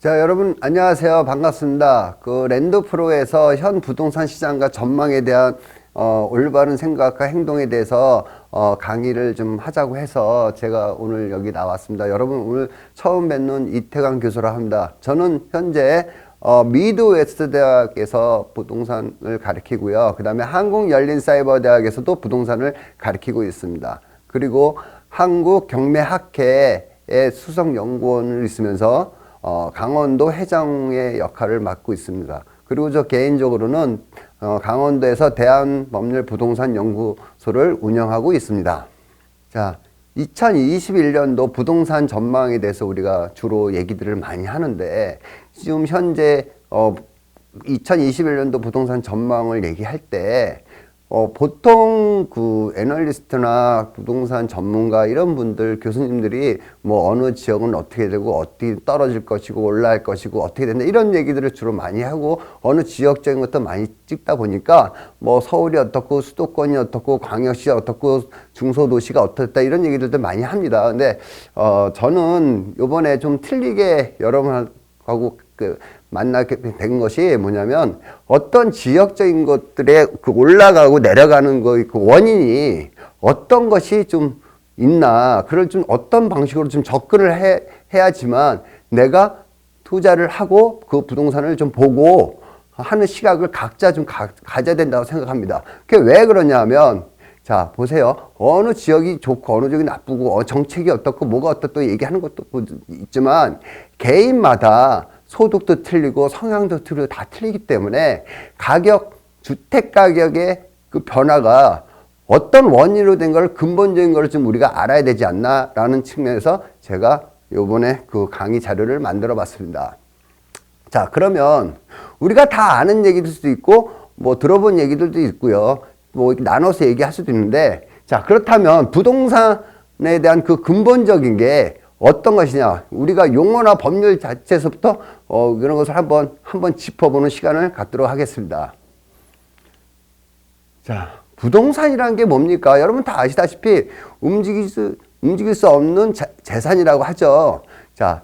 자, 여러분 안녕하세요. 반갑습니다. 랜드프로에서 현 부동산 시장과 전망에 대한 올바른 생각과 행동에 대해서 강의를 좀 하자고 해서 제가 오늘 여기 나왔습니다. 여러분 오늘 처음 뵙는 이태강 교수라 합니다. 저는 현재 미드웨스트 대학에서 부동산을 가르치고요. 그 다음에 한국열린사이버대학에서도 부동산을 가르치고 있습니다. 그리고 한국경매학회의 수석연구원을 있으면서 강원도 회장의 역할을 맡고 있습니다. 그리고 저 개인적으로는 강원도에서 대한법률부동산연구소를 운영하고 있습니다. 자, 2021년도 부동산 전망에 대해서 우리가 주로 얘기들을 많이 하는데, 지금 현재 2021년도 부동산 전망을 얘기할 때 보통 애널리스트나 부동산 전문가 이런 분들, 교수님들이 뭐 어느 지역은 어떻게 되고 어떻게 떨어질 것이고 올라갈 것이고 어떻게 된다 이런 얘기들을 주로 많이 하고, 어느 지역적인 것도 많이 찍다 보니까 뭐 서울이 어떻고 수도권이 어떻고 광역시 어떻고 중소도시가 어떻다 이런 얘기들도 많이 합니다. 근데 저는 요번에 좀 틀리게 여러분하고 만나게 된 것이 뭐냐면, 어떤 지역적인 것들의 올라가고 내려가는 그 원인이 어떤 것이 좀 있나, 그걸 좀 어떤 방식으로 좀 접근을 해야지만 내가 투자를 하고 그 부동산을 좀 보고 하는 시각을 각자 좀 가져야 된다고 생각합니다. 그게 왜 그러냐면, 자, 보세요. 어느 지역이 좋고 어느 지역이 나쁘고 정책이 어떻고 뭐가 어떻고 얘기하는 것도 있지만, 개인마다 소득도 틀리고 성향도 틀리고 다 틀리기 때문에 주택 가격의 그 변화가 어떤 원인으로 된 걸, 근본적인 걸 좀 우리가 알아야 되지 않나라는 측면에서 제가 요번에 그 강의 자료를 만들어 봤습니다. 자, 그러면 우리가 다 아는 얘기일 수도 있고 뭐 들어본 얘기들도 있고요. 뭐 나눠서 얘기할 수도 있는데, 자, 그렇다면 부동산에 대한 그 근본적인 게 어떤 것이냐, 우리가 용어나 법률 자체에서부터 그런 것을 한번 짚어보는 시간을 갖도록 하겠습니다. 자, 부동산이라는 게 뭡니까? 여러분 다 아시다시피 움직일 수 없는 재산이라고 하죠. 자,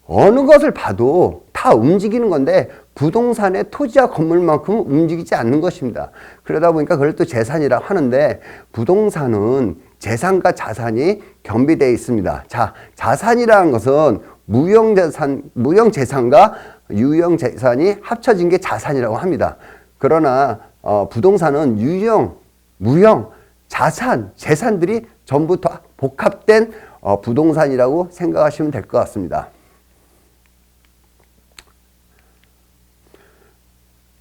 어느 것을 봐도 다 움직이는 건데 부동산의 토지와 건물만큼 움직이지 않는 것입니다. 그러다 보니까 그걸 또 재산이라고 하는데, 부동산은 재산과 자산이 겸비되어 있습니다. 자, 자산이라는 것은 무형재산과 유형재산이 합쳐진 게 자산이라고 합니다. 그러나 부동산은 유형, 무형, 자산, 재산들이 전부 다 복합된 부동산이라고 생각하시면 될 것 같습니다.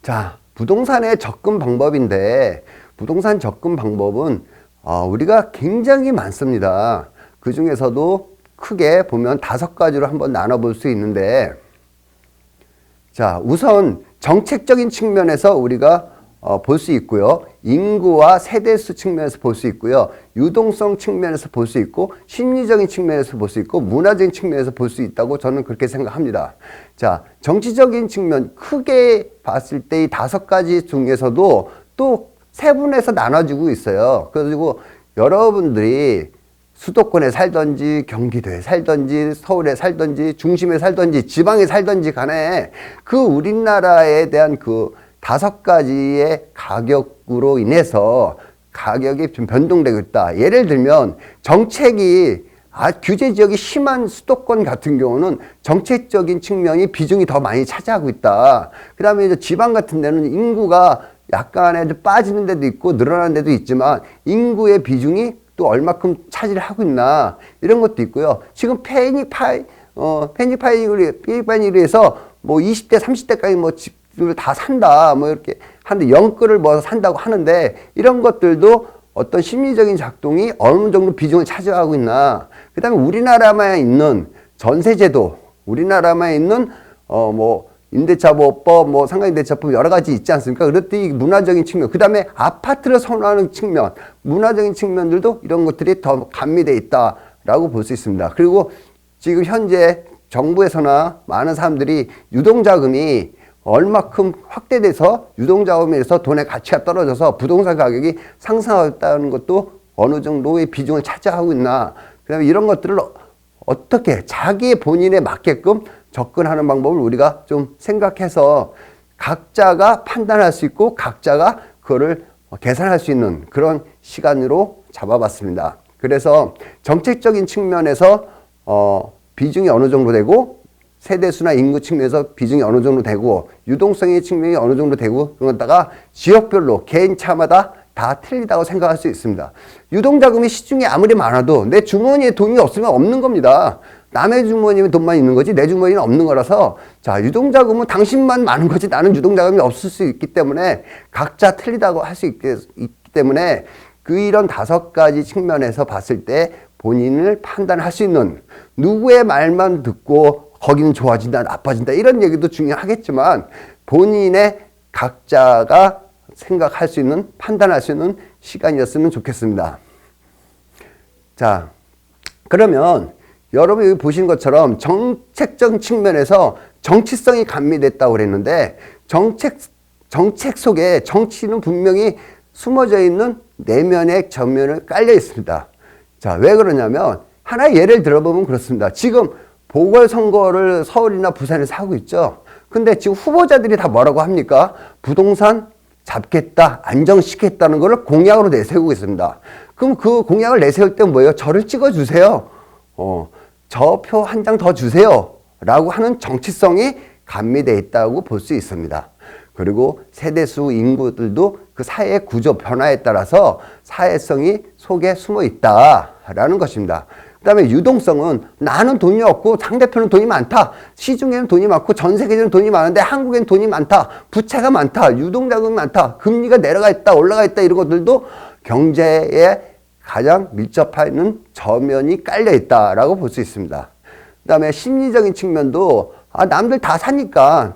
자, 부동산의 접근 방법인데, 부동산 접근 방법은 우리가 굉장히 많습니다. 그 중에서도 크게 보면 5가지로 한번 나눠볼 수 있는데, 자, 우선 정책적인 측면에서 우리가 볼 수 있고요. 인구와 세대수 측면에서 볼 수 있고요. 유동성 측면에서 볼 수 있고, 심리적인 측면에서 볼 수 있고, 문화적인 측면에서 볼 수 있다고 저는 그렇게 생각합니다. 자, 정치적인 측면 크게 봤을 때 이 5가지 중에서도 또 세분해서 나눠지고 있어요. 그리고 여러분들이 수도권에 살던지 경기도에 살던지 서울에 살던지 중심에 살던지 지방에 살던지 간에 그 우리나라에 대한 그 5가지의 가격으로 인해서 가격이 좀 변동되고 있다. 예를 들면 정책이 규제 지역이 심한 수도권 같은 경우는 정책적인 측면이 비중이 더 많이 차지하고 있다. 그 다음에 이제 지방 같은 데는 인구가 약간의 빠지는 데도 있고 늘어나는 데도 있지만 인구의 비중이 또 얼마큼 차지를 하고 있나, 이런 것도 있고요. 지금 패닉파이닝으로 해서 뭐 20대, 30대까지 뭐 집을 다 산다, 뭐 이렇게 하는데 영끌을 모아서 산다고 하는데, 이런 것들도 어떤 심리적인 작동이 어느 정도 비중을 차지하고 있나. 그 다음에 우리나라만 있는 전세제도, 우리나라만 있는 뭐 임대차 보호법, 뭐 상가임대차법 여러 가지 있지 않습니까? 그렇듯이 문화적인 측면, 그 다음에 아파트를 선호하는 측면, 문화적인 측면들도 이런 것들이 더 가미되어 있다라고 볼 수 있습니다. 그리고 지금 현재 정부에서나 많은 사람들이 유동자금이 얼마큼 확대돼서 유동자금에서 돈의 가치가 떨어져서 부동산 가격이 상승하였다는 것도 어느 정도의 비중을 차지하고 있나. 그 다음에 이런 것들을 어떻게 자기 본인에 맞게끔 접근하는 방법을 우리가 좀 생각해서 각자가 판단할 수 있고 각자가 그거를 계산할 수 있는 그런 시간으로 잡아봤습니다. 그래서 정책적인 측면에서 비중이 어느 정도 되고 세대수나 인구 측면에서 비중이 어느 정도 되고 유동성의 측면이 어느 정도 되고 그러다가 지역별로 개인차마다 다 틀리다고 생각할 수 있습니다. 유동자금이 시중에 아무리 많아도 내 주머니에 돈이 없으면 없는 겁니다. 남의 주머니에 돈만 있는 거지 내 주머니는 없는 거라서 자 유동자금은 당신만 많은 거지 나는 유동자금이 없을 수 있기 때문에 각자 틀리다고 할 수 있기 때문에 그 이런 5가지 측면에서 봤을 때 본인을 판단할 수 있는 누구의 말만 듣고 거기는 좋아진다 나빠진다 이런 얘기도 중요하겠지만 본인의 각자가 생각할 수 있는 판단할 수 있는 시간이었으면 좋겠습니다. 자 그러면 여러분 여기 보신 것처럼 정책적 측면에서 정치성이 가미됐다고 그랬는데 정책 속에 정치는 분명히 숨어져 있는 내면의 전면을 깔려 있습니다. 자, 왜 그러냐면 하나의 예를 들어보면 그렇습니다. 지금 보궐선거를 서울이나 부산에서 하고 있죠. 근데 지금 후보자들이 다 뭐라고 합니까? 부동산 잡겠다, 안정시키겠다는 것을 공약으로 내세우고 있습니다. 그럼 그 공약을 내세울 때 뭐예요? 저를 찍어주세요. 저 표 한 장 더 주세요. 라고 하는 정치성이 가미되어 있다고 볼 수 있습니다. 그리고 세대수 인구들도 그 사회 구조 변화에 따라서 사회성이 속에 숨어 있다라는 것입니다. 그 다음에 유동성은 나는 돈이 없고 상대편은 돈이 많다. 시중에는 돈이 많고 전 세계에는 돈이 많은데 한국에는 돈이 많다. 부채가 많다. 유동자금이 많다. 금리가 내려가 있다. 올라가 있다. 이런 것들도 경제에 가장 밀접하는 저면이 깔려 있다라고 볼 수 있습니다. 그 다음에 심리적인 측면도 남들 다 사니까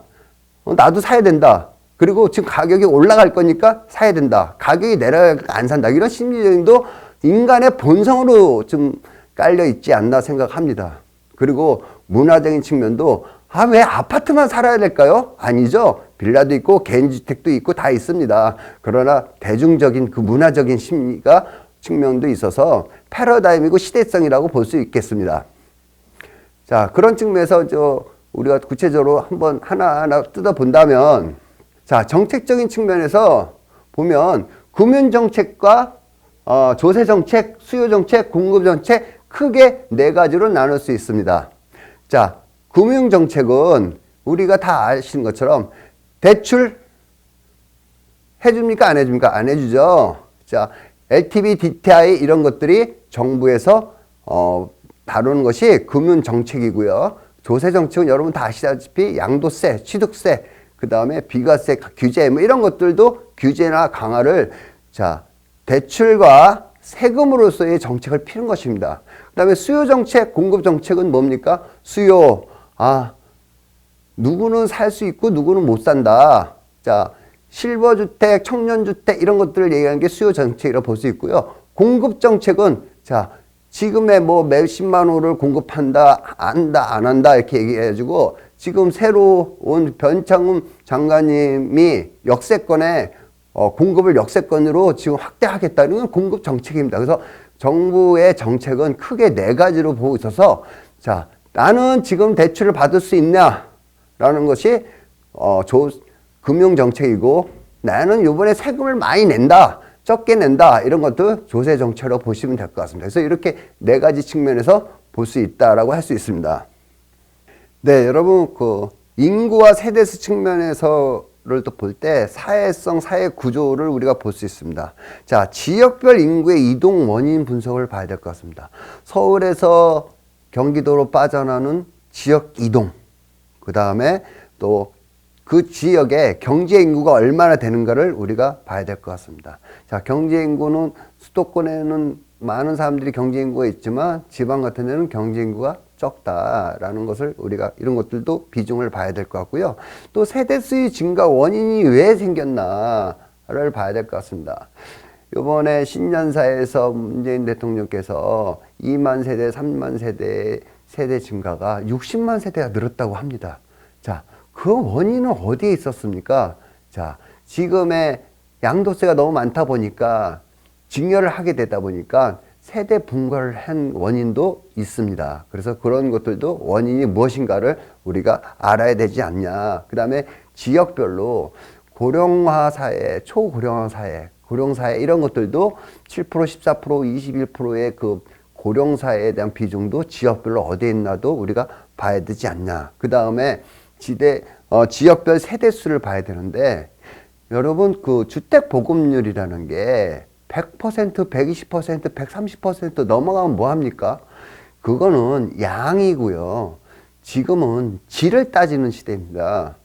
나도 사야 된다. 그리고 지금 가격이 올라갈 거니까 사야 된다. 가격이 내려가니까 안 산다. 이런 심리적인도 인간의 본성으로 좀 깔려 있지 않나 생각합니다. 그리고 문화적인 측면도 왜 아파트만 살아야 될까요? 아니죠. 빌라도 있고 개인주택도 있고 다 있습니다. 그러나 대중적인 그 문화적인 심리가 측면도 있어서 패러다임이고 시대성이라고 볼 수 있겠습니다. 자, 그런 측면에서 우리가 구체적으로 한번 하나하나 뜯어본다면 자, 정책적인 측면에서 보면 금융정책과 조세정책, 수요정책, 공급정책 크게 4가지로 나눌 수 있습니다. 자, 금융정책은 우리가 다 아시는 것처럼 대출 해줍니까? 안 해줍니까? 안 해주죠. 자, LTV, DTI 이런 것들이 정부에서 다루는 것이 금융정책이고요. 조세정책은 여러분 다 아시다시피 양도세, 취득세, 그 다음에 비과세 규제 뭐 이런 것들도 규제나 강화를 자 대출과 세금으로서의 정책을 피는 것입니다. 그 다음에 수요정책, 공급정책은 뭡니까? 수요, 누구는 살 수 있고 누구는 못 산다. 자, 실버주택, 청년주택 이런 것들을 얘기하는 게 수요정책이라고 볼 수 있고요. 공급정책은 자 지금의 뭐 몇십만 호를 공급한다, 안 한다 이렇게 얘기해가지고 지금 새로 온 변창흠 장관님이 역세권에 공급을 역세권으로 지금 확대하겠다는 건 공급 정책입니다. 그래서 정부의 정책은 크게 4가지로 보고 있어서 자 나는 지금 대출을 받을 수 있냐라는 것이 금융 정책이고 나는 이번에 세금을 많이 낸다. 적게 낸다. 이런 것도 조세 정책으로 보시면 될 것 같습니다. 그래서 이렇게 4가지 측면에서 볼 수 있다라고 할 수 있습니다. 네, 여러분 그 인구와 세대수 측면에서를 또 볼 때 사회성, 사회 구조를 우리가 볼 수 있습니다. 자, 지역별 인구의 이동 원인 분석을 봐야 될 것 같습니다. 서울에서 경기도로 빠져나오는 지역 이동, 그 다음에 또 그 지역의 경제 인구가 얼마나 되는가를 우리가 봐야 될 것 같습니다. 자, 경제 인구는 수도권에는 많은 사람들이 경제 인구가 있지만 지방 같은 데는 경제 인구가 적다라는 것을 우리가 이런 것들도 비중을 봐야 될 것 같고요. 또 세대수의 증가 원인이 왜 생겼나를 봐야 될 것 같습니다. 이번에 신년사에서 문재인 대통령께서 2만 세대, 3만 세대 증가가 60만 세대가 늘었다고 합니다. 자, 그 원인은 어디에 있었습니까? 자, 지금의 양도세가 너무 많다 보니까 증여를 하게 되다 보니까 세대 분과를 한 원인도 있습니다. 그래서 그런 것들도 원인이 무엇인가를 우리가 알아야 되지 않냐. 그 다음에 지역별로 고령화 사회, 초고령화 사회, 고령사회 이런 것들도 7%, 14%, 21%의 그 고령사회에 대한 비중도 지역별로 어디에 있나도 우리가 봐야 되지 않냐. 그 다음에 지역별 세대수를 봐야 되는데, 여러분 그 주택 보급률이라는 게 100%, 120%, 130% 넘어가면 뭐합니까? 그거는 양이고요. 지금은 질을 따지는 시대입니다.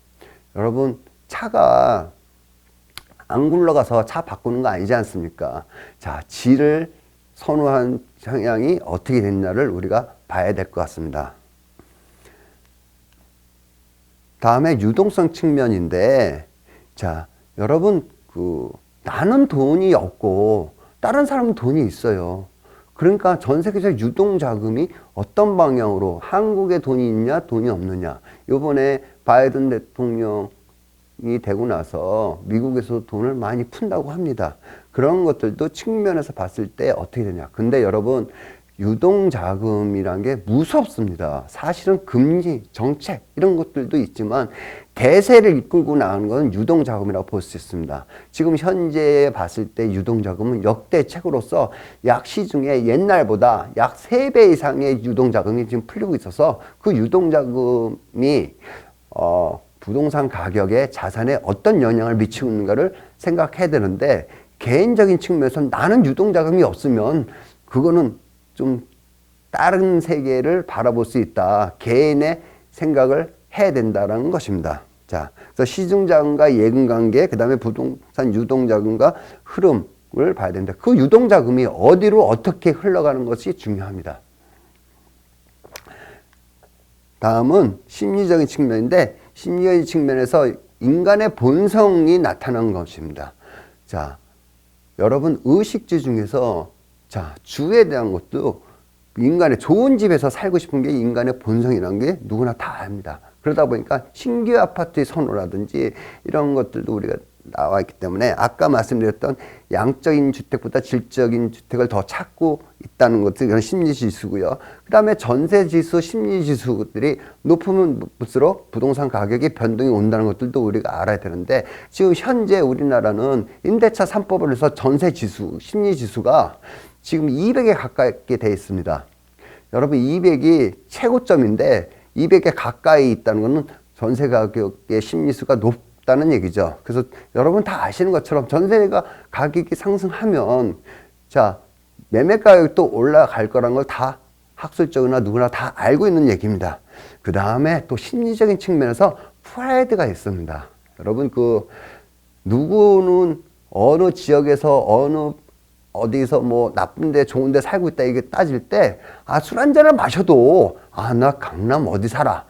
여러분 차가 안 굴러가서 차 바꾸는 거 아니지 않습니까? 자, 질을 선호한 성향이 어떻게 됐냐를 우리가 봐야 될 것 같습니다. 다음에 유동성 측면인데, 자, 여러분 나는 돈이 없고 다른 사람은 돈이 있어요. 그러니까 전 세계적 유동 자금이 어떤 방향으로, 한국에 돈이 있냐 돈이 없느냐. 이번에 바이든 대통령이 되고 나서 미국에서 돈을 많이 푼다고 합니다. 그런 것들도 측면에서 봤을 때 어떻게 되냐. 근데 여러분 유동 자금이란 게 무섭습니다. 사실은 금리, 정책 이런 것들도 있지만 대세를 이끌고 나가는 건 유동 자금이라고 볼 수 있습니다. 지금 현재 봤을 때 유동 자금은 역대 최고로서 약 시중에 옛날보다 약 3배 이상의 유동 자금이 지금 풀리고 있어서 그 유동 자금이 부동산 가격에, 자산에 어떤 영향을 미치고 있는가를 생각해야 되는데, 개인적인 측면에서 나는 유동 자금이 없으면 그거는 좀 다른 세계를 바라볼 수 있다. 개인의 생각을 해야 된다는 것입니다. 자, 그래서 시중자금과 예금관계, 그 다음에 부동산 유동자금과 흐름을 봐야 된다. 그 유동자금이 어디로 어떻게 흘러가는 것이 중요합니다. 다음은 심리적인 측면인데, 심리적인 측면에서 인간의 본성이 나타난 것입니다. 자, 여러분 의식주 중에서 자, 주에 대한 것도 인간의 좋은 집에서 살고 싶은 게 인간의 본성이라는 게 누구나 다 압니다. 그러다 보니까 신규 아파트의 선호라든지 이런 것들도 우리가 나와 있기 때문에 아까 말씀드렸던 양적인 주택보다 질적인 주택을 더 찾고 있다는 것들, 이런 심리지수고요. 그 다음에 전세지수, 심리지수들이 높으면 높을수록 부동산 가격이 변동이 온다는 것들도 우리가 알아야 되는데, 지금 현재 우리나라는 임대차 3법을 해서 전세지수, 심리지수가 지금 200에 가깝게 되어 있습니다. 여러분 200이 최고점인데 200에 가까이 있다는 것은 전세 가격의 심리수가 높다는 얘기죠. 그래서 여러분 다 아시는 것처럼 전세가 가격이 상승하면 자, 매매 가격도 올라갈 거라는 걸 다 학술적이나 누구나 다 알고 있는 얘기입니다. 그 다음에 또 심리적인 측면에서 프라이드가 있습니다. 여러분 누구는 어느 지역에서 어디서 뭐 나쁜데 좋은데 살고 있다 이게 따질 때, 술 한 잔을 마셔도 나 강남 어디 살아,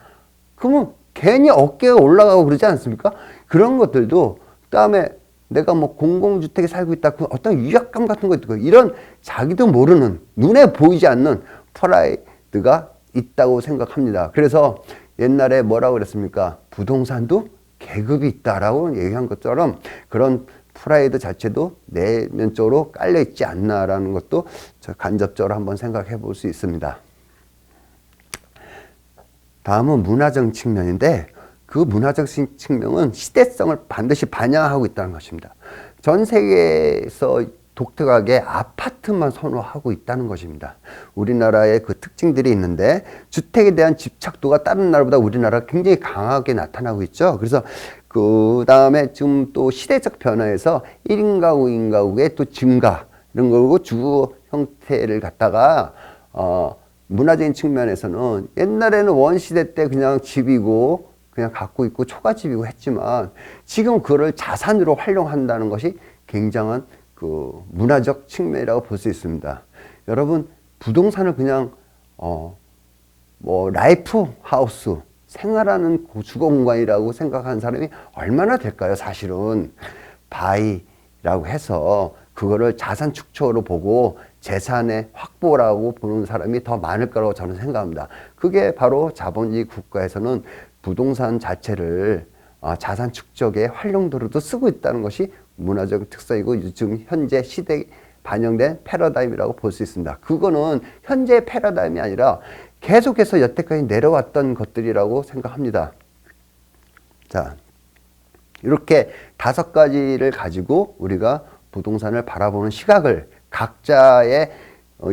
그러면 괜히 어깨가 올라가고 그러지 않습니까? 그런 것들도, 그다음에 내가 뭐 공공주택에 살고 있다, 그 어떤 위압감 같은 거 있고, 이런 자기도 모르는, 눈에 보이지 않는 프라이드가 있다고 생각합니다. 그래서 옛날에 뭐라고 그랬습니까? 부동산도 계급이 있다라고 얘기한 것처럼 그런 프라이드 자체도 내면적으로 깔려있지 않나라는 것도 간접적으로 한번 생각해 볼 수 있습니다. 다음은 문화적 측면인데, 그 문화적 측면은 시대성을 반드시 반영하고 있다는 것입니다. 전 세계에서 독특하게 아파트만 선호하고 있다는 것입니다. 우리나라의 그 특징들이 있는데, 주택에 대한 집착도가 다른 나라보다 우리나라가 굉장히 강하게 나타나고 있죠. 그래서 그 다음에 지금 또 시대적 변화에서 1인 가구, 2인 가구의 또 증가, 이런 거고 주거 형태를 갖다가, 문화적인 측면에서는 옛날에는 원시대 때 그냥 집이고, 그냥 갖고 있고 초가집이고 했지만, 지금 그걸 자산으로 활용한다는 것이 굉장한 그 문화적 측면이라고 볼 수 있습니다. 여러분, 부동산을 그냥, 라이프 하우스, 생활하는 주거 공간이라고 생각하는 사람이 얼마나 될까요? 사실은 바이라고 해서 그거를 자산 축적으로 보고 재산의 확보라고 보는 사람이 더 많을 거라고 저는 생각합니다. 그게 바로 자본주의 국가에서는 부동산 자체를 자산 축적의 활용도로도 쓰고 있다는 것이 문화적 특성이고, 지금 현재 시대에 반영된 패러다임이라고 볼 수 있습니다. 그거는 현재 패러다임이 아니라 계속해서 여태까지 내려왔던 것들이라고 생각합니다. 자, 이렇게 5가지를 가지고 우리가 부동산을 바라보는 시각을 각자의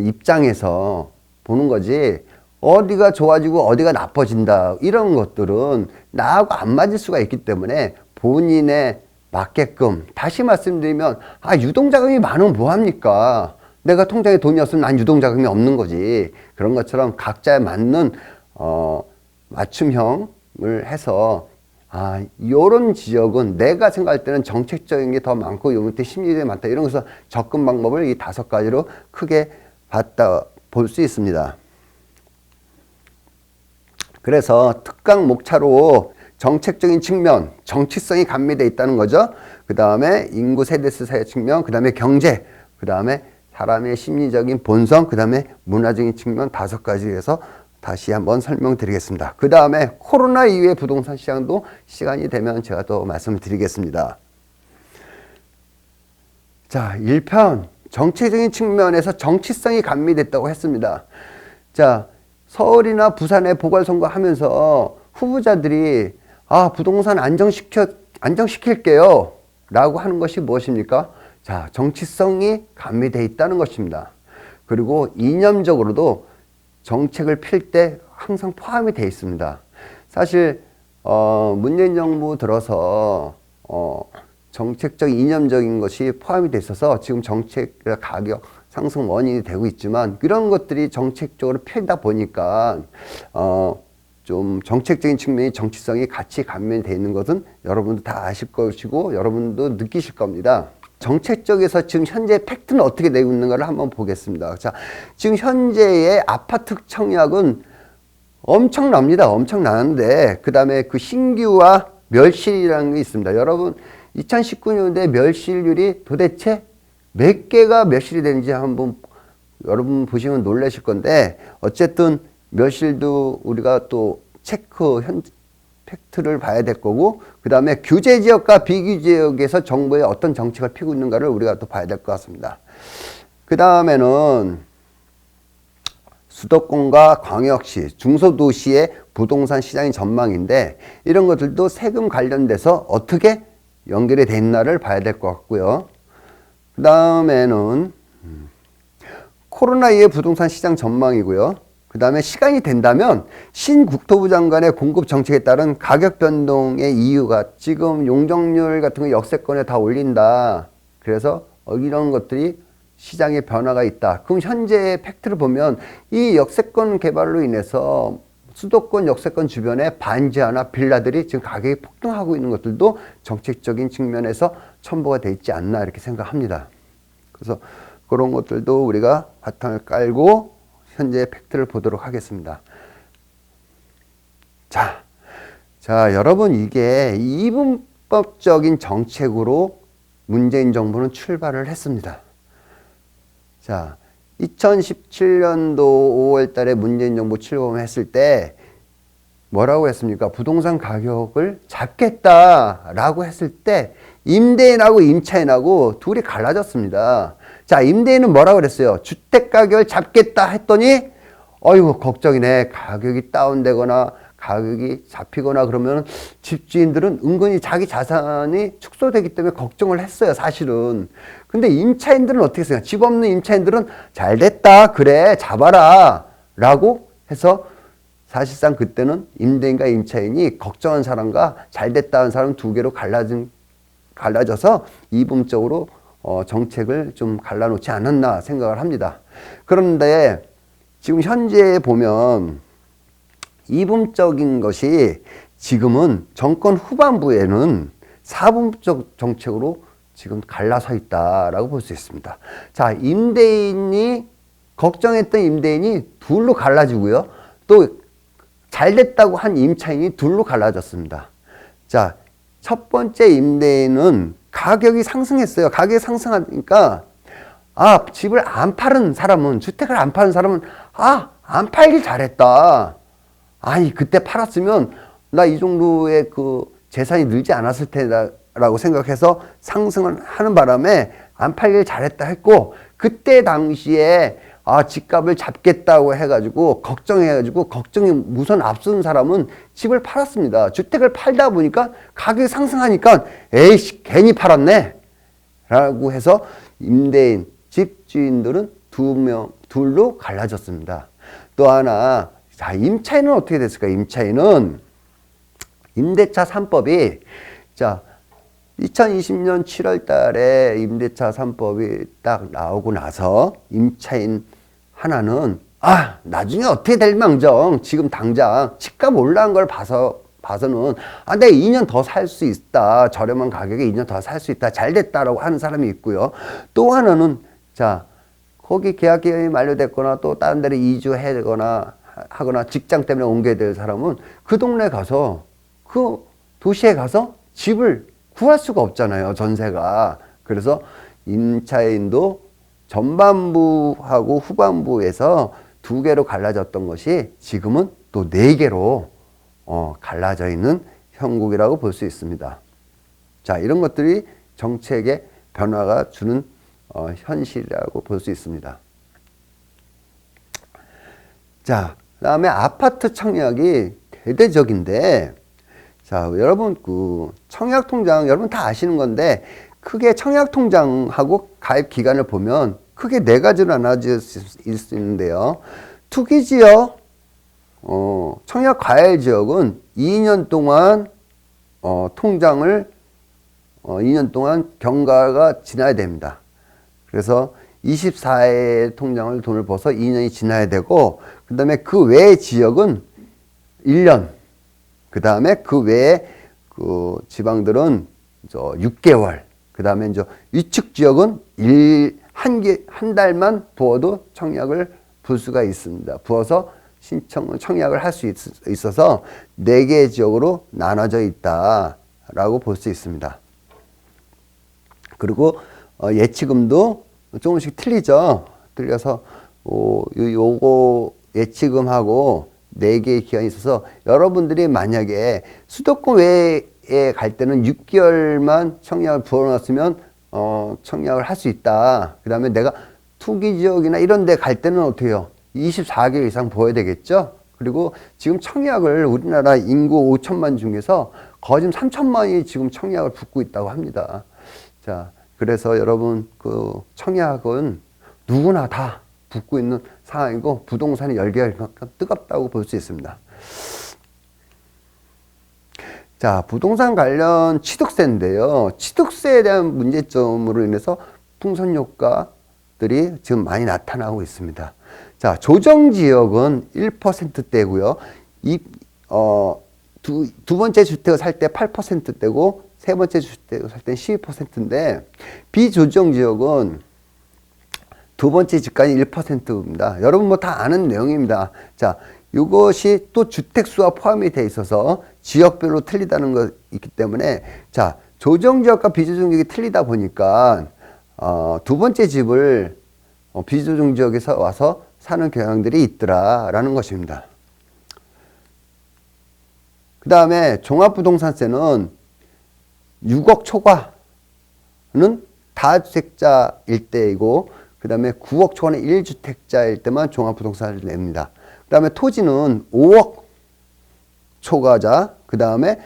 입장에서 보는 거지, 어디가 좋아지고 어디가 나빠진다 이런 것들은 나하고 안 맞을 수가 있기 때문에 본인의 맞게끔, 다시 말씀드리면 유동자금이 많으면 뭐합니까? 내가 통장에 돈이 없으면 난 유동자금이 없는 거지. 그런 것처럼 각자에 맞는 맞춤형을 해서 요런 지역은 내가 생각할 때는 정책적인 게 더 많고 요 밑에 심리적인 게 많다, 이런 것에서 접근 방법을 이 5가지로 크게 볼 수 있습니다. 그래서 특강 목차로 정책적인 측면, 정치성이 가미되어 있다는 거죠. 그 다음에 인구 세대수 사회 측면, 그 다음에 경제, 그 다음에 사람의 심리적인 본성, 그 다음에 문화적인 측면 5가지에서 다시 한번 설명드리겠습니다. 그 다음에 코로나 이후의 부동산 시장도 시간이 되면 제가 또 말씀을 드리겠습니다. 자, 1편 정책적인 측면에서 정치성이 가미됐다고 했습니다. 자, 서울이나 부산에 보궐선거 하면서 후보자들이 부동산 안정시킬게요 라고 하는 것이 무엇입니까? 자, 정치성이 가미되어 있다는 것입니다. 그리고 이념적으로도 정책을 필 때 항상 포함이 되어 있습니다. 사실 문재인 정부 들어서 정책적 이념적인 것이 포함이 돼 있어서 지금 정책 가격 상승 원인이 되고 있지만, 그런 것들이 정책적으로 펴다 보니까 좀 정책적인 측면이 정치성이 같이 감면되어 있는 것은 여러분도 다 아실 것이고 여러분도 느끼실 겁니다. 정책적에서 지금 현재 팩트는 어떻게 되고 있는가를 한번 보겠습니다. 자, 지금 현재의 아파트 청약은 엄청납니다. 엄청나는데, 그 다음에 그 신규와 멸실이라는 게 있습니다. 여러분, 2019년도에 멸실률이 도대체 몇 개가 멸실이 되는지 한번 여러분 보시면 놀라실 건데, 어쨌든 멸실도 우리가 또 팩트를 봐야 될 거고, 그 다음에 규제 지역과 비규제 지역에서 정부의 어떤 정책을 피고 있는가를 우리가 또 봐야 될 것 같습니다. 그 다음에는 수도권과 광역시, 중소도시의 부동산 시장의 전망인데, 이런 것들도 세금 관련돼서 어떻게 연결이 돼 있나를 봐야 될 것 같고요. 그 다음에는 코로나 이후의 부동산 시장 전망이고요. 그 다음에 시간이 된다면 신국토부 장관의 공급 정책에 따른 가격 변동의 이유가, 지금 용적률 같은 거 역세권에 다 올린다. 그래서 이런 것들이 시장의 변화가 있다. 그럼 현재의 팩트를 보면 이 역세권 개발로 인해서 수도권 역세권 주변에 반지하나 빌라들이 지금 가격이 폭등하고 있는 것들도 정책적인 측면에서 첨부가 돼 있지 않나 이렇게 생각합니다. 그래서 그런 것들도 우리가 바탕을 깔고 현재 팩트를 보도록 하겠습니다. 자, 여러분, 이게 이분법적인 정책으로 문재인 정부는 출발을 했습니다. 자, 2017년도 5월 달에 문재인 정부 출범했을 때 뭐라고 했습니까? 부동산 가격을 잡겠다라고 했을 때 임대인하고 임차인하고 둘이 갈라졌습니다. 자, 임대인은 뭐라고 그랬어요? 주택 가격을 잡겠다 했더니 어이구 걱정이네. 가격이 다운되거나 가격이 잡히거나 그러면 집주인들은 은근히 자기 자산이 축소되기 때문에 걱정을 했어요, 사실은. 근데 임차인들은 어떻게 했어요? 집 없는 임차인들은 잘 됐다, 그래, 잡아라 라고 해서 사실상 그때는 임대인과 임차인이 걱정한 사람과 잘 됐다는 사람 두 개로 갈라져서 이분적으로 정책을 좀 갈라놓지 않았나 생각을 합니다. 그런데 지금 현재 보면 이분적인 것이 지금은 정권 후반부에는 사분적 정책으로 지금 갈라서 있다라고 볼 수 있습니다. 자, 걱정했던 임대인이 둘로 갈라지고요. 또 잘됐다고 한 임차인이 둘로 갈라졌습니다. 자, 첫 번째 임대인은 가격이 상승했어요. 가격이 상승하니까 집을 안 파는 사람은, 주택을 안 파는 사람은 안 팔길 잘했다. 아니, 그때 팔았으면 나 이 정도의 그 재산이 늘지 않았을 테라고 생각해서 상승을 하는 바람에 안 팔길 잘했다 했고, 그때 당시에 아, 집값을 잡겠다고 해가지고 걱정해가지고 걱정이 우선 앞선 사람은 집을 팔았습니다. 주택을 팔다 보니까 가격이 상승하니까 에이씨 괜히 팔았네 라고 해서 임대인, 집주인들은 둘로 갈라졌습니다. 또 하나, 자, 임차인은 어떻게 됐을까? 임차인은 임대차 3법이, 자, 2020년 7월 달에 임대차 3법이 딱 나오고 나서 임차인 하나는, 아, 나중에 어떻게 될 망정, 지금 당장 집값 올라간 걸 봐서는, 아, 내가 2년 더 살 수 있다. 저렴한 가격에 2년 더 살 수 있다. 잘 됐다라고 하는 사람이 있고요. 또 하나는, 자, 거기 계약 기간이 만료됐거나 또 다른 데로 이주해야 되거나 하거나 직장 때문에 옮겨야 될 사람은 그 동네 가서, 그 도시에 가서 집을 구할 수가 없잖아요. 전세가. 그래서 임차인도 전반부하고 후반부에서 두 개로 갈라졌던 것이 지금은 또 네 개로 갈라져 있는 형국이라고 볼 수 있습니다. 자, 이런 것들이 정책의 변화가 주는 현실이라고 볼 수 있습니다. 자, 그다음에 아파트 청약이 대대적인데, 자, 여러분 그 청약통장 여러분 다 아시는 건데, 크게 청약통장하고 가입 기간을 보면 크게 네 가지로 나눠질 수 있는데요. 투기지역, 청약 과열 지역은 2년 동안 통장을 2년 동안 경과가 지나야 됩니다. 그래서 24회 통장을 돈을 벌어서 2년이 지나야 되고, 그 다음에 그 외의 지역은 1년, 그 다음에 그 외에 그 지방들은 6개월, 그 다음에 이제 위축 지역은 한 달만 부어도 청약을 부을 수가 있습니다. 부어서 청약을 할 수 있어서 4개의 지역으로 나눠져 있다라고 볼 수 있습니다. 그리고 예치금도 조금씩 틀리죠. 틀려서 요거 예치금하고 4개의 기간이 있어서 여러분들이 만약에 수도권 외에 갈 때는 6개월만 청약을 부어놨으면 청약을 할 수 있다. 그 다음에 내가 투기지역이나 이런 데 갈 때는 어떻게 해요? 24개월 이상 부어야 되겠죠? 그리고 지금 청약을 우리나라 인구 5천만 중에서 거의 지금 3천만이 지금 청약을 붓고 있다고 합니다. 자, 그래서 여러분 그 청약은 누구나 다 붓고 있는 상황이고 부동산이 열기가 그만큼 뜨겁다고 볼 수 있습니다. 자, 부동산 관련 취득세인데요. 취득세에 대한 문제점으로 인해서 풍선 효과들이 지금 많이 나타나고 있습니다. 자, 조정지역은 1%대고요. 두 번째 주택을 살 때 8%대고 세 번째 주택을 살 때 12%인데 비조정지역은 두 번째 집가는 1%입니다. 여러분 뭐 다 아는 내용입니다. 자, 이것이 또 주택수와 포함이 돼 있어서 지역별로 틀리다는 거 있기 때문에, 자, 조정지역과 비조정지역이 틀리다 보니까 두 번째 집을 비조정지역에서 와서 사는 경향들이 있더라라는 것입니다. 그 다음에 종합부동산세는 6억 초과는 다주택자일 때이고, 그 다음에 9억 초과는 1주택자일 때만 종합부동산을 냅니다. 그 다음에 토지는 5억 초과자, 그 다음에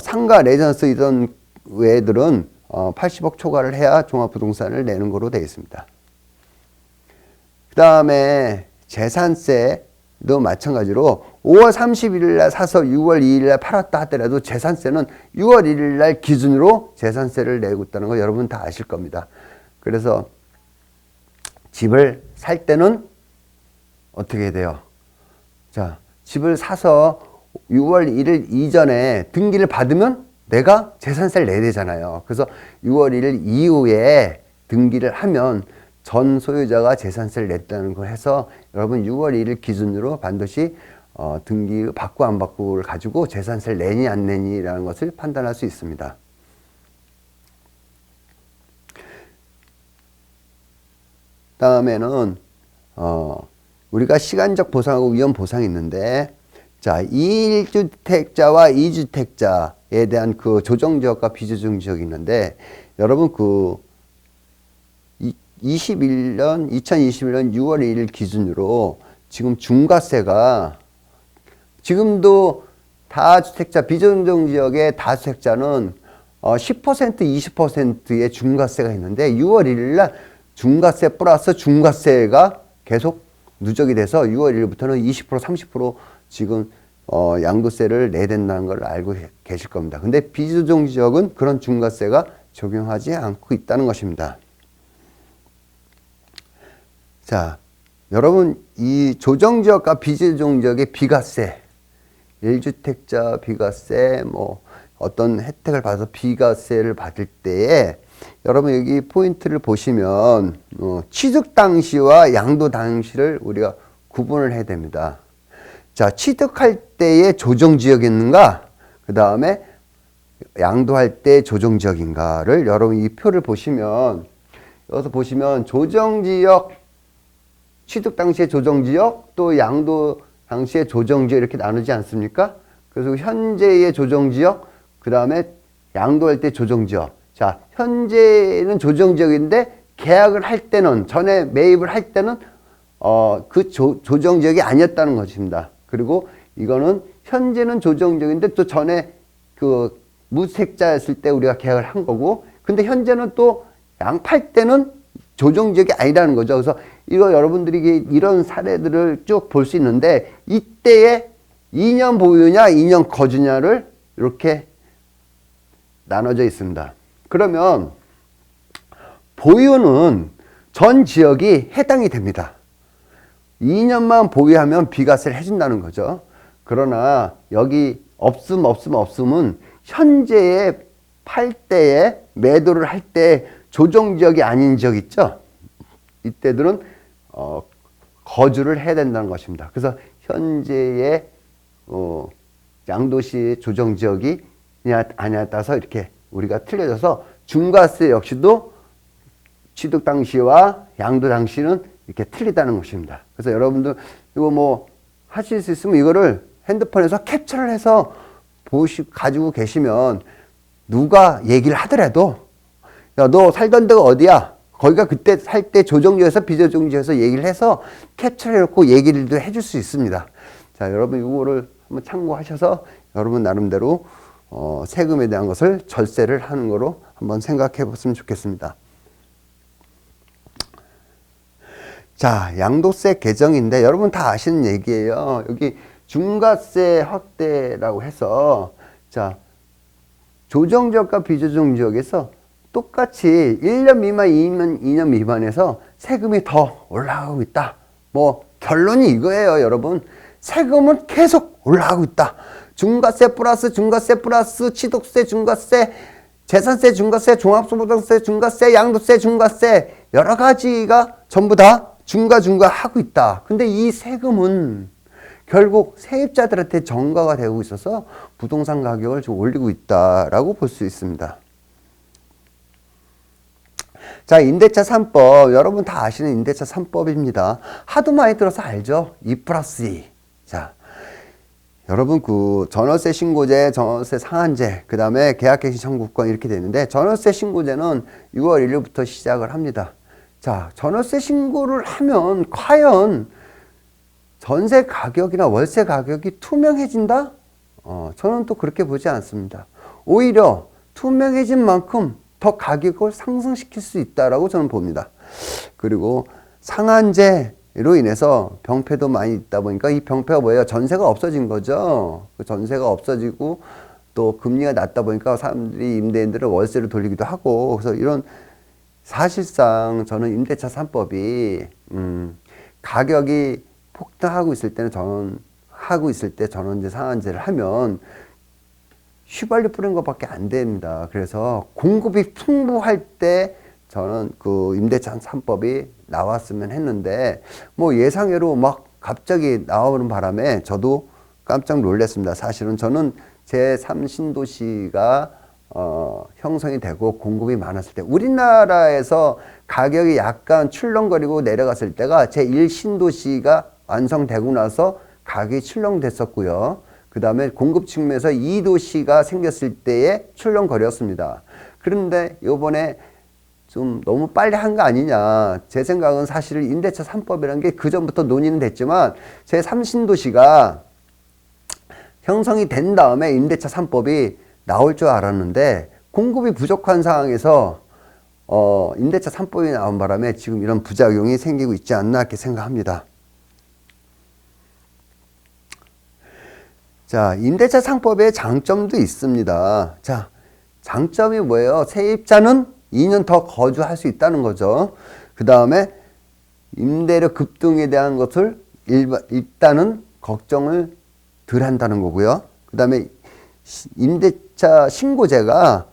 상가, 레전스 이런 외들은 80억 초과를 해야 종합부동산을 내는 거로 되어 있습니다. 그 다음에 재산세도 마찬가지로 5월 31일 날 사서 6월 2일 날 팔았다 하더라도 재산세는 6월 1일 날 기준으로 재산세를 내고 있다는 거 여러분 다 아실 겁니다. 그래서 집을 살 때는 어떻게 돼요? 자, 집을 사서 6월 1일 이전에 등기를 받으면 내가 재산세를 내야 되잖아요. 그래서 6월 1일 이후에 등기를 하면 전 소유자가 재산세를 냈다는 걸 해서 여러분 6월 1일 기준으로 반드시 등기 받고 안 받고를 가지고 재산세를 내니 안 내니라는 것을 판단할 수 있습니다. 다음에는 우리가 시간적 보상하고 위험 보상이 있는데, 자, 1주택자와 2주택자에 대한 그 조정지역과 비조정지역이 있는데, 여러분 그 2021년 6월 1일 기준으로 지금 중과세가 지금도 다주택자 비전정 지역의 다주택자는 10% 20%의 중과세가 있는데 6월 1일 날 중과세 플러스 중과세가 계속 누적이 돼서 6월 1일부터는 20% 30% 지금 양도세를 내야 된다는 걸 알고 계실 겁니다. 근데 비조정 지역은 그런 중과세가 적용하지 않고 있다는 것입니다. 자, 여러분 이 조정지역과 비조정지역의 비과세, 1주택자 비과세, 뭐 어떤 혜택을 받아서 비과세를 받을 때에 여러분 여기 포인트를 보시면 취득 당시와 양도 당시를 우리가 구분을 해야 됩니다. 자, 취득할 때의 조정지역인가, 그 다음에 양도할 때 조정지역인가를 여러분 이 표를 보시면, 여기서 보시면 조정지역, 취득 당시의 조정지역, 또 양도 당시의 조정지역 이렇게 나누지 않습니까? 그래서 현재의 조정지역, 그 다음에 양도할 때 조정지역. 자, 현재는 조정지역인데 계약을 할 때는, 전에 매입을 할 때는 그 조정지역이 아니었다는 것입니다. 그리고 이거는 현재는 조정지역인데 또 전에 그 무주택자였을 때 우리가 계약을 한 거고, 근데 현재는 또 양팔 때는 조정지역이 아니라는 거죠. 그래서 이거 여러분들이 이런 사례들을 쭉 볼 수 있는데, 이때에 2년 보유냐 2년 거주냐를 이렇게 나눠져 있습니다. 그러면 보유는 전 지역이 해당이 됩니다. 2년만 보유하면 비과세를 해준다는 거죠. 그러나 여기 없음은 현재의 팔 때에 매도를 할 때 조정지역이 아닌 지역 있죠. 이때들은 거주를 해야 된다는 것입니다. 그래서 현재의 양도시 조정지역이냐 아니냐에 따라서 이렇게 우리가 틀려져서 중과세 역시도 취득 당시와 양도 당시는 이렇게 틀리다는 것입니다. 그래서 여러분들 이거 뭐 하실 수 있으면 이거를 핸드폰에서 캡처를 해서 가지고 계시면 누가 얘기를 하더라도, 야, 너 살던 데가 어디야? 거기가 그때 살 때 조정지역에서 비조정지역에서 얘기를 해서 캡처를 해놓고 얘기를 해줄 수 있습니다. 자, 여러분 이거를 한번 참고하셔서 여러분 나름대로 세금에 대한 것을 절세를 하는 거로 한번 생각해 봤으면 좋겠습니다. 자, 양도세 개정인데 여러분 다 아시는 얘기예요. 여기 중과세 확대라고 해서, 자, 조정지역과 비조정지역에서 똑같이 1년 미만, 2년 미만에서 세금이 더 올라가고 있다. 뭐 결론이 이거예요, 여러분. 세금은 계속 올라가고 있다. 중과세 플러스 취득세 중과세, 재산세 중과세, 종합소득세 중과세, 양도세 중과세, 여러 가지가 전부 다 중과 하고 있다. 근데 이 세금은 결국 세입자들한테 전가가 되고 있어서 부동산 가격을 좀 올리고 있다라고 볼 수 있습니다. 자, 임대차 3법. 여러분 다 아시는 임대차 3법입니다. 하도 많이 들어서 알죠? 2+2. 자, 여러분 그 전월세 신고제, 전월세 상한제, 그 다음에 계약갱신 청구권 이렇게 되는데, 전월세 신고제는 6월 1일부터 시작을 합니다. 자, 전월세 신고를 하면 과연 전세 가격이나 월세 가격이 투명해진다? 저는 또 그렇게 보지 않습니다. 오히려 투명해진 만큼 더 가격을 상승시킬 수 있다라고 저는 봅니다. 그리고 상한제로 인해서 병폐도 많이 있다 보니까, 이 병폐가 뭐예요? 전세가 없어진 거죠. 그 전세가 없어지고 또 금리가 낮다 보니까 사람들이 임대인들은 월세를 돌리기도 하고, 그래서 이런 사실상 저는 임대차 3법이 가격이 폭등하고 있을 때는 저는 이제 상한제를 하면 휘발유 뿌린 것밖에 안 됩니다. 그래서 공급이 풍부할 때 저는 그 임대차 3법이 나왔으면 했는데, 뭐 예상외로 막 갑자기 나오는 바람에 저도 깜짝 놀랐습니다. 사실은 저는 제3신도시가 형성이 되고 공급이 많았을 때, 우리나라에서 가격이 약간 출렁거리고 내려갔을 때가 제1신도시가 완성되고 나서 가격이 출렁됐었고요. 그 다음에 공급 측면에서 2도시가 생겼을 때에 출렁거렸습니다. 그런데 요번에 좀 너무 빨리 한 거 아니냐. 제 생각은 사실 임대차 3법이라는 게 그전부터 논의는 됐지만 제3신도시가 형성이 된 다음에 임대차 3법이 나올 줄 알았는데 공급이 부족한 상황에서 임대차 3법이 나온 바람에 지금 이런 부작용이 생기고 있지 않나 이렇게 생각합니다. 자, 임대차 3법의 장점도 있습니다. 자, 장점이 뭐예요? 세입자는 2년 더 거주할 수 있다는 거죠. 그 다음에 임대료 급등에 대한 것을 일단은 걱정을 덜 한다는 거고요. 그 다음에 임대차 신고제가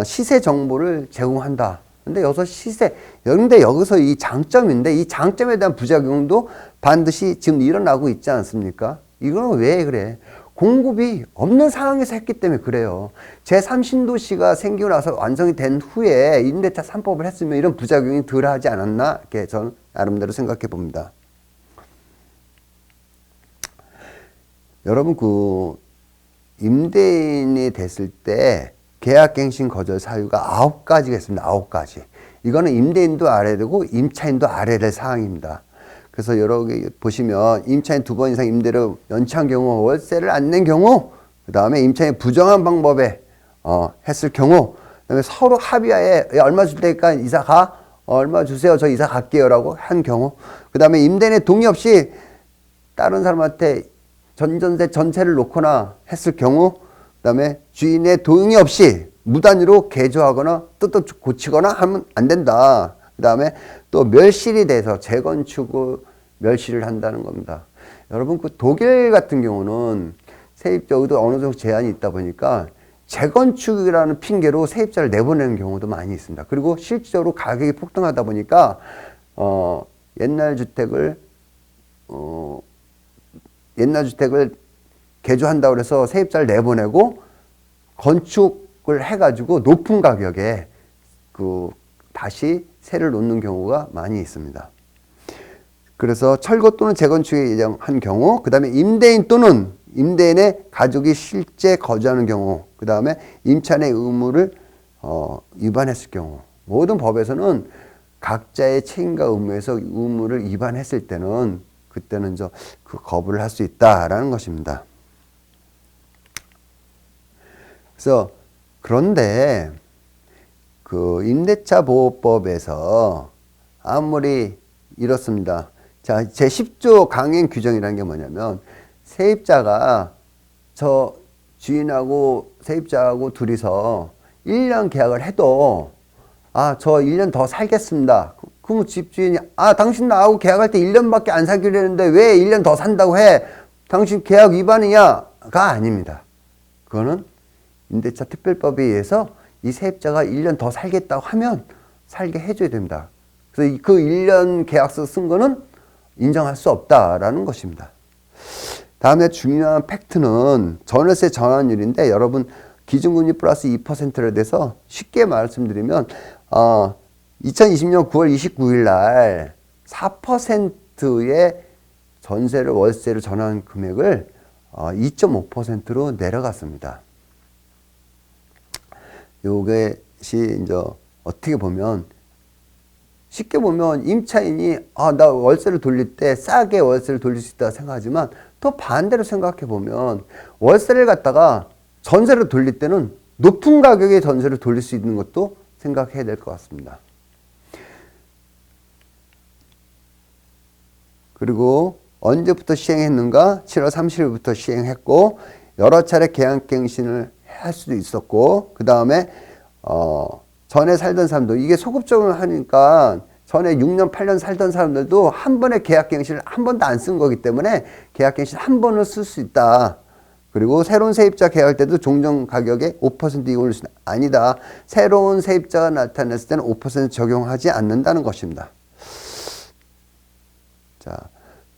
시세 정보를 제공한다. 근데 여기서 이 장점인데 이 장점에 대한 부작용도 반드시 지금 일어나고 있지 않습니까? 이거는 왜 그래? 공급이 없는 상황에서 했기 때문에 그래요. 제3신도시가 생기고 나서 완성이 된 후에 임대차 3법을 했으면 이런 부작용이 덜 하지 않았나? 이렇게 저는 나름대로 생각해 봅니다. 여러분, 임대인이 됐을 때 계약갱신 거절 사유가 9가지가 있습니다. 9가지. 이거는 임대인도 알아야 되고 임차인도 알아야 될 사항입니다. 그래서 여러 개 보시면 임차인 2번 이상 임대료 연체한 경우, 월세를 안 낸 경우, 그 다음에 임차인 부정한 방법에 했을 경우, 그 다음에 서로 합의하에 얼마 줄 테니까 이사 가, 얼마 주세요, 저 이사 갈게요라고 한 경우, 그 다음에 임대인의 동의 없이 다른 사람한테 전세 전체를 놓거나 했을 경우, 그 다음에 주인의 동의 없이 무단위로 개조하거나 뜯어 고치거나 하면 안 된다. 그 다음에 또 멸실이 돼서 재건축을 멸실을 한다는 겁니다. 여러분, 독일 같은 경우는 세입자도 어느 정도 제한이 있다 보니까 재건축이라는 핑계로 세입자를 내보내는 경우도 많이 있습니다. 그리고 실제로 가격이 폭등하다 보니까 옛날 주택을 개조한다고 해서 세입자를 내보내고 건축을 해가지고 높은 가격에 다시 세를 놓는 경우가 많이 있습니다. 그래서 철거 또는 재건축에 예정한 경우, 그 다음에 임대인 또는 임대인의 가족이 실제 거주하는 경우, 그 다음에 임차인의 의무를 위반했을 경우, 모든 법에서는 각자의 책임과 의무에서 의무를 위반했을 때는 그때는 거부를 할 수 있다라는 것입니다. 그래서 그런데 임대차 보호법에서 아무리 이렇습니다. 자, 제10조 강행 규정이라는 게 뭐냐면 세입자가 저 주인하고 세입자하고 둘이서 1년 계약을 해도 저 1년 더 살겠습니다. 그럼 집주인이 당신 나하고 계약할 때 1년밖에 안 살기로 했는데 왜 1년 더 산다고 해? 당신 계약 위반이냐가 아닙니다. 그거는 임대차 특별법에 의해서 이 세입자가 1년 더 살겠다고 하면 살게 해줘야 됩니다. 그래서 그 1년 계약서 쓴 거는 인정할 수 없다라는 것입니다. 다음에 중요한 팩트는 전월세 전환율인데 여러분 기준금리 플러스 2%를 대해서 쉽게 말씀드리면 2020년 9월 29일 날 4%의 전세를 월세로 전환 금액을 2.5%로 내려갔습니다. 요것이 이제 어떻게 보면 쉽게 보면 임차인이 나 월세를 돌릴 때 싸게 월세를 돌릴 수 있다고 생각하지만 또 반대로 생각해 보면 월세를 갖다가 전세로 돌릴 때는 높은 가격의 전세를 돌릴 수 있는 것도 생각해야 될 것 같습니다. 그리고 언제부터 시행했는가? 7월 30일부터 시행했고 여러 차례 계약갱신을 할 수도 있었고 그 다음에 전에 살던 사람들, 이게 소급적으로 하니까 전에 6년, 8년 살던 사람들도 한 번에 계약갱신을 한 번도 안 쓴 거기 때문에 계약갱신 한 번을 쓸 수 있다. 그리고 새로운 세입자 계약할 때도 종전 가격에 5% 이익을 수 아니다. 새로운 세입자가 나타났을 때는 5% 적용하지 않는다는 것입니다. 자,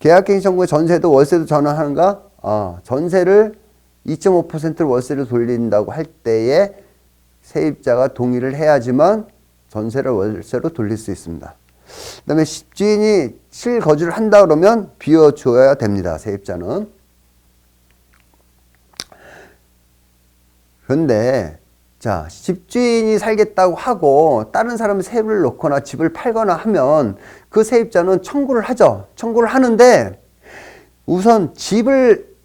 계약갱신 청구에 전세도 월세도 전환하는가? 전세를 2.5%를 월세로 돌린다고 할 때에 세입자가 동의를 해야지만 전세를 월세로 돌릴 수 있습니다. 그 다음에 집주인이 실거주를 한다 그러면 비워줘야 됩니다. 세입자는. 그런데 자, 집주인이 살겠다고 하고 다른 사람이 세입을 놓거나 집을 팔거나 하면 그 세입자는 청구를 하죠. 청구를 하는데 우선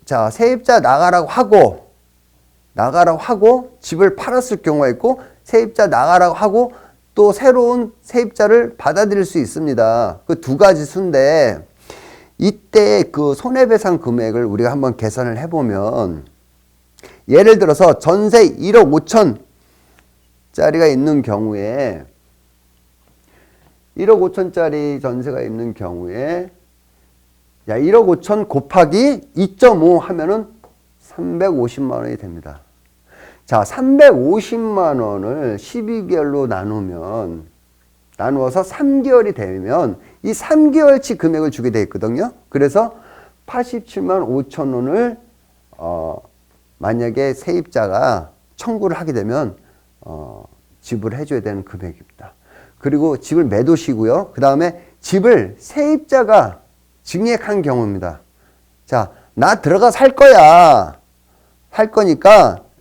자, 세입자 나가라고 하고 집을 팔았을 경우가 있고 세입자 나가라고 하고 또 새로운 세입자를 받아들일 수 있습니다. 그 두 가지 수인데 이때 그 손해배상 금액을 우리가 한번 계산을 해보면 예를 들어서 전세 1억 5천 짜리가 있는 경우에 1억 5천짜리 전세가 있는 경우에 1억 5천 곱하기 2.5 하면은 350만 원이 됩니다. 자, 350만 원을 12개월로 나누어서 3개월이 되면 이 3개월치 금액을 주게 돼 있거든요. 그래서 87만 5천 원을 만약에 세입자가 청구를 하게 되면 지불해 줘야 되는 금액입니다. 그리고 집을 매도시고요. 그 다음에 집을 세입자가 증액한 경우입니다. 자, 나 들어가 살 거니까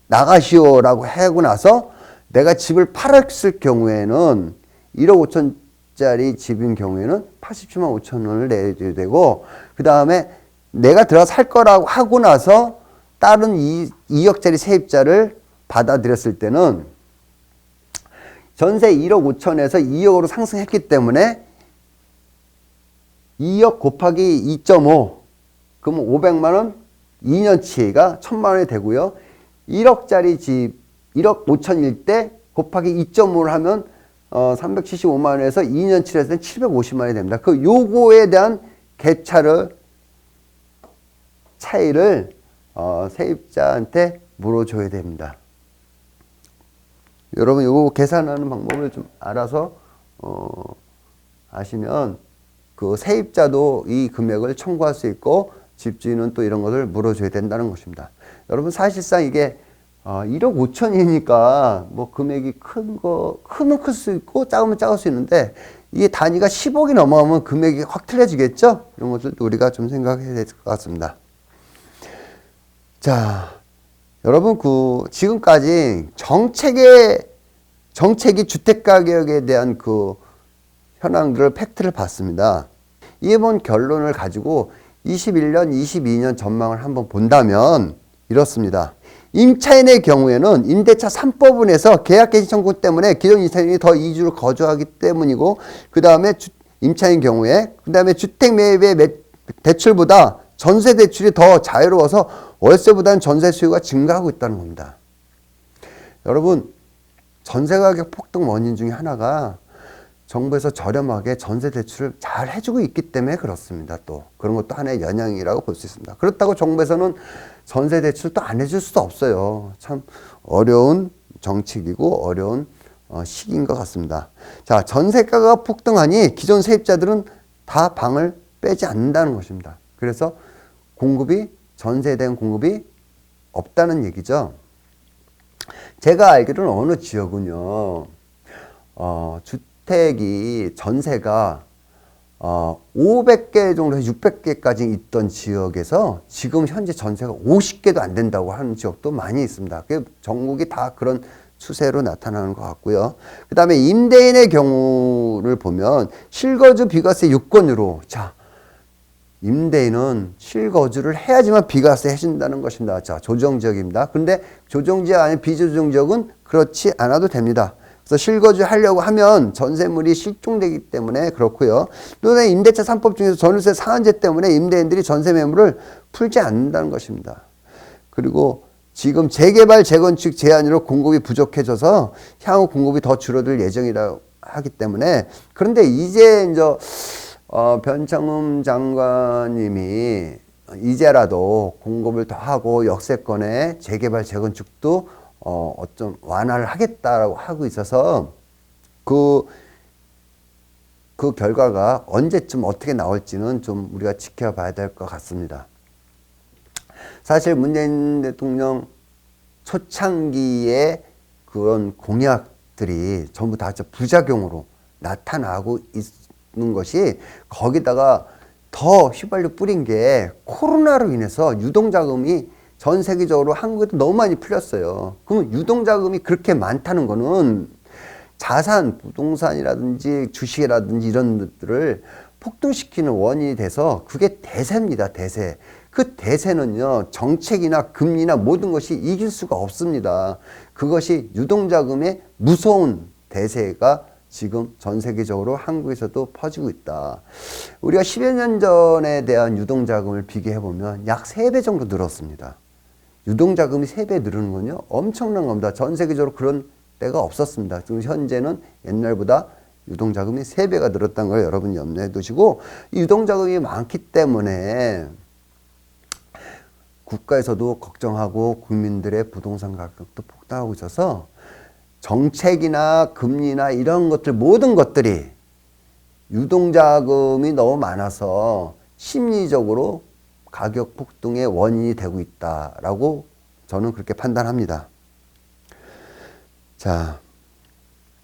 나가시오라고 하고 나서 내가 집을 팔았을 경우에는 1억 5천짜리 집인 경우에는 87만 5천 원을 내줘야 되고 그 다음에 내가 들어가 살 거라고 하고 나서 다른 2억짜리 세입자를 받아들였을 때는 전세 1억 5천에서 2억으로 상승했기 때문에 2억 곱하기 2.5 그러면 500만 원 2년치가 1000만 원이 되고요. 1억짜리 집 1억 5천일 때 곱하기 2.5를 하면 375만 원에서 2년치를 했을 때 750만 원이 됩니다. 그 요거에 대한 차이를 세입자한테 물어줘야 됩니다. 여러분 요거 계산하는 방법을 좀 알아서 아시면 그 세입자도 이 금액을 청구할 수 있고 집주인은 또 이런 것을 물어줘야 된다는 것입니다. 여러분 사실상 이게 1억 5천이니까 뭐 금액이 크면 클 수 있고 작으면 작을 수 있는데 이게 단위가 10억이 넘어가면 금액이 확 틀려지겠죠? 이런 것들도 우리가 좀 생각해야 될 것 같습니다. 자, 여러분 지금까지 정책이 주택가격에 대한 그 현황들을 팩트를 봤습니다. 이번 결론을 가지고 21년, 22년 전망을 한번 본다면 이렇습니다. 임차인의 경우에는 임대차 3법원에서 계약개시 청구 때문에 기존 임차인이 더 이주를 거주하기 때문이고 그 다음에 임차인 경우에 그 다음에 주택 매입의 대출보다 전세 대출이 더 자유로워서 월세보다는 전세 수요가 증가하고 있다는 겁니다. 여러분 전세 가격 폭등 원인 중에 하나가 정부에서 저렴하게 전세 대출을 잘 해주고 있기 때문에 그렇습니다. 또 그런 것도 하나의 영향이라고 볼 수 있습니다. 그렇다고 정부에서는 전세 대출을 또 안 해줄 수도 없어요. 참 어려운 정책이고 어려운 시기인 것 같습니다. 자, 전세가가 폭등하니 기존 세입자들은 다 방을 빼지 않는다는 것입니다. 그래서 전세에 대한 공급이 없다는 얘기죠. 제가 알기로는 어느 지역은요, 주택이 전세가 500개 정도에서 600개까지 있던 지역에서 지금 현재 전세가 50개도 안 된다고 하는 지역도 많이 있습니다. 전국이 다 그런 추세로 나타나는 것 같고요. 그 다음에 임대인의 경우를 보면 실거주 비과세 요건으로 임대인은 실거주를 해야지만 비과세 해준다는 것입니다. 자, 조정지역입니다. 근데 조정지역 아닌 비조정지역은 그렇지 않아도 됩니다. 그래서 실거주 하려고 하면 전세물이 실종되기 때문에 그렇고요. 또 임대차 3법 중에서 전월세 상한제 때문에 임대인들이 전세 매물을 풀지 않는다는 것입니다. 그리고 지금 재개발, 재건축 제한으로 공급이 부족해져서 향후 공급이 더 줄어들 예정이라고 하기 때문에 그런데 이제 변창흠 장관님이 이제라도 공급을 더 하고 역세권의 재개발, 재건축도 좀 완화를 하겠다라고 하고 있어서 그 결과가 언제쯤 어떻게 나올지는 좀 우리가 지켜봐야 될 것 같습니다. 사실 문재인 대통령 초창기의 그런 공약들이 전부 다 부작용으로 나타나고 있는 것이 거기다가 더 휘발유 뿌린 게 코로나로 인해서 유동자금이 전 세계적으로 한국에도 너무 많이 풀렸어요. 그럼 유동자금이 그렇게 많다는 거는 자산, 부동산이라든지 주식이라든지 이런 것들을 폭등시키는 원인이 돼서 그게 대세입니다. 대세. 그 대세는요, 정책이나 금리나 모든 것이 이길 수가 없습니다. 그것이 유동자금의 무서운 대세가 지금 전 세계적으로 한국에서도 퍼지고 있다. 우리가 10여 년 전에 대한 유동자금을 비교해보면 약 3배 정도 늘었습니다. 유동자금이 3배 늘는 건요, 엄청난 겁니다. 전 세계적으로 그런 때가 없었습니다. 지금 현재는 옛날보다 유동자금이 3배가 늘었다는 걸 여러분이 염두에 두시고, 이 유동자금이 많기 때문에 국가에서도 걱정하고 국민들의 부동산 가격도 폭등하고 있어서 정책이나 금리나 이런 것들 모든 것들이 유동자금이 너무 많아서 심리적으로 가격 폭등의 원인이 되고 있다라고 저는 그렇게 판단합니다. 자,